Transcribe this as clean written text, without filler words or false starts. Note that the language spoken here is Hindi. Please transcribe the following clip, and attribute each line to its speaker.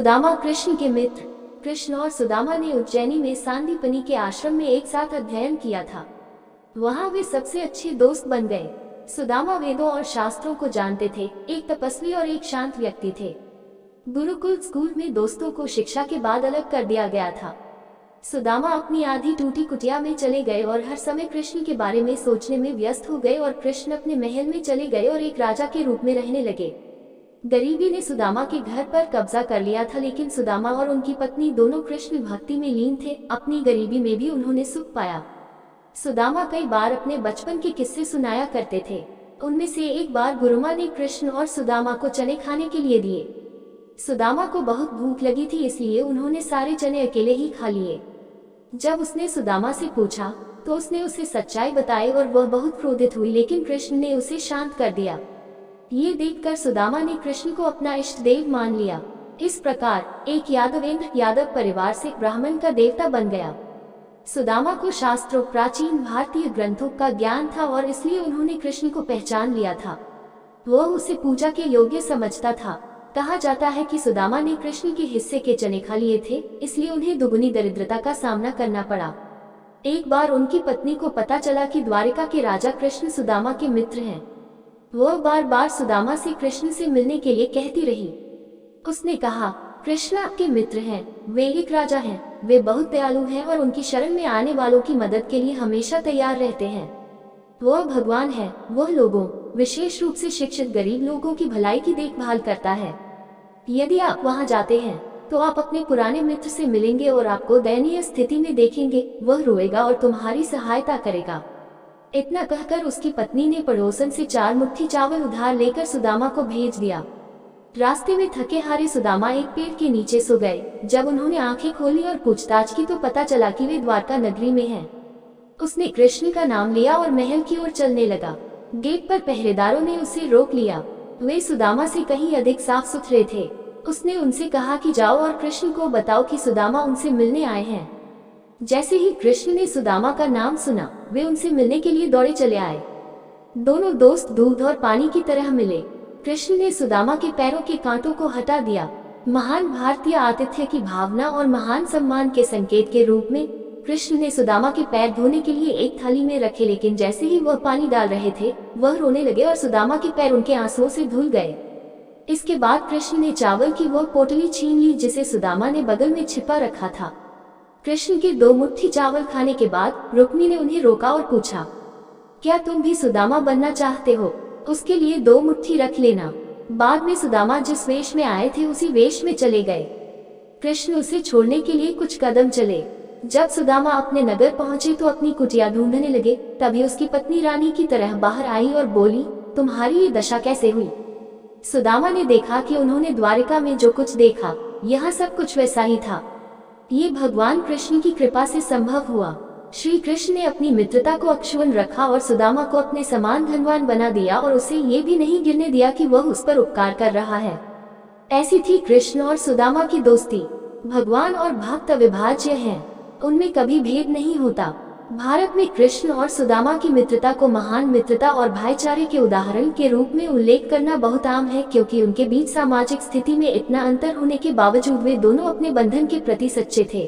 Speaker 1: सुदामा कृष्ण के मित्र। कृष्ण और सुदामा ने उज्जैनी में सांदीपनि के आश्रम में एक साथ अध्ययन किया था। वहां वे सबसे अच्छे दोस्त बन गए। सुदामा वेदों और शास्त्रों को जानते थे, एक तपस्वी और एक शांत व्यक्ति थे। गुरुकुल स्कूल में दोस्तों को शिक्षा के बाद अलग कर दिया गया था। सुदामा अपनी आधी टूटी कुटिया में चले गए और हर समय कृष्ण के बारे में सोचने में व्यस्त हो गए और कृष्ण अपने महल में चले गए और एक राजा के रूप में रहने लगे। गरीबी ने सुदामा के घर पर कब्जा कर लिया था, लेकिन सुदामा और उनकी पत्नी दोनों कृष्ण भक्ति में लीन थे। अपनी गरीबी में भी उन्होंने सुख पाया। सुदामा कई बार अपने बचपन के किस्से सुनाया करते थे। उनमें से एक बार गुरुमा ने कृष्ण और सुदामा को चने खाने के लिए दिए। सुदामा को बहुत भूख लगी थी, इसलिए उन्होंने सारे चने अकेले ही खा लिए। जब उसने सुदामा से पूछा तो उसने उसे सच्चाई बताई और वह बहुत क्रोधित हुई, लेकिन कृष्ण ने उसे शांत कर दिया। ये देखकर सुदामा ने कृष्ण को अपना इष्ट देव मान लिया। इस प्रकार एक यादव परिवार से ब्राह्मण का देवता बन गया। सुदामा को शास्त्रों, प्राचीन भारतीय ग्रंथों का ज्ञान था और इसलिए उन्होंने कृष्ण को पहचान लिया था। वह उसे पूजा के योग्य समझता था। कहा जाता है कि सुदामा ने कृष्ण के हिस्से के चने खा लिए थे, इसलिए उन्हें दुगनी दरिद्रता का सामना करना पड़ा। एक बार उनकी पत्नी को पता चला कि द्वारिका के राजा कृष्ण सुदामा के मित्र हैं। वह बार बार सुदामा से कृष्ण से मिलने के लिए कहती रही। उसने कहा, कृष्ण आपके मित्र हैं, वे एक राजा हैं, वे बहुत दयालु हैं और उनकी शरण में आने वालों की मदद के लिए हमेशा तैयार रहते हैं। वह भगवान है, वह लोगों, विशेष रूप से शिक्षित गरीब लोगों की भलाई की देखभाल करता है। यदि आप वहां जाते हैं तो आप अपने पुराने मित्र से मिलेंगे और आपको दयनीय स्थिति में देखेंगे। वह रोएगा और तुम्हारी सहायता करेगा। इतना कहकर उसकी पत्नी ने पड़ोसन से 4 मुट्ठी चावल उधार लेकर सुदामा को भेज दिया। रास्ते में थके हारे सुदामा एक पेड़ के नीचे सो गए। जब उन्होंने आंखें खोली और पूछताछ की तो पता चला कि वे द्वारका नगरी में हैं। उसने कृष्ण का नाम लिया और महल की ओर चलने लगा। गेट पर पहरेदारों ने उसे रोक लिया। वे सुदामा से कहीं अधिक साफ सुथरे थे। उसने उनसे कहा कि जाओ और कृष्ण को बताओ कि सुदामा उनसे मिलने आए हैं। जैसे ही कृष्ण ने सुदामा का नाम सुना, वे उनसे मिलने के लिए दौड़े चले आए। दोनों दोस्त दूध और पानी की तरह मिले। कृष्ण ने सुदामा के पैरों के कांटों को हटा दिया। महान भारतीय आतिथ्य की भावना और महान सम्मान के संकेत के रूप में कृष्ण ने सुदामा के पैर धोने के लिए एक थाली में रखे, लेकिन जैसे ही वह पानी डाल रहे थे वह रोने लगे और सुदामा के पैर उनके आंसुओं से धुल गए। इसके बाद कृष्ण ने चावल की वह पोटली छीन ली जिसे सुदामा ने बगल में छिपा रखा था। कृष्ण के 2 मुट्ठी चावल खाने के बाद रुक्मी ने उन्हें रोका और पूछा, क्या तुम भी सुदामा बनना चाहते हो? उसके लिए 2 मुट्ठी रख लेना। बाद में सुदामा जिस वेश में आए थे उसी वेश में चले गए। कृष्ण उसे छोड़ने के लिए कुछ कदम चले। जब सुदामा अपने नगर पहुंचे तो अपनी कुटिया ढूंढने लगे। तभी उसकी पत्नी रानी की तरह बाहर आई और बोली, तुम्हारी ये दशा कैसे हुई? सुदामा ने देखा कि उन्होंने द्वारिका में जो कुछ देखा, यहाँ सब कुछ वैसा ही था। ये भगवान कृष्ण की कृपा से संभव हुआ। श्री कृष्ण ने अपनी मित्रता को अक्षुण्ण रखा और सुदामा को अपने समान धनवान बना दिया और उसे ये भी नहीं गिरने दिया कि वह उस पर उपकार कर रहा है। ऐसी थी कृष्ण और सुदामा की दोस्ती। भगवान और भक्त अविभाज्य हैं, उनमें कभी भेद नहीं होता। भारत में कृष्ण और सुदामा की मित्रता को महान मित्रता और भाईचारे के उदाहरण के रूप में उल्लेख करना बहुत आम है, क्योंकि उनके बीच सामाजिक स्थिति में इतना अंतर होने के बावजूद वे दोनों अपने बंधन के प्रति सच्चे थे।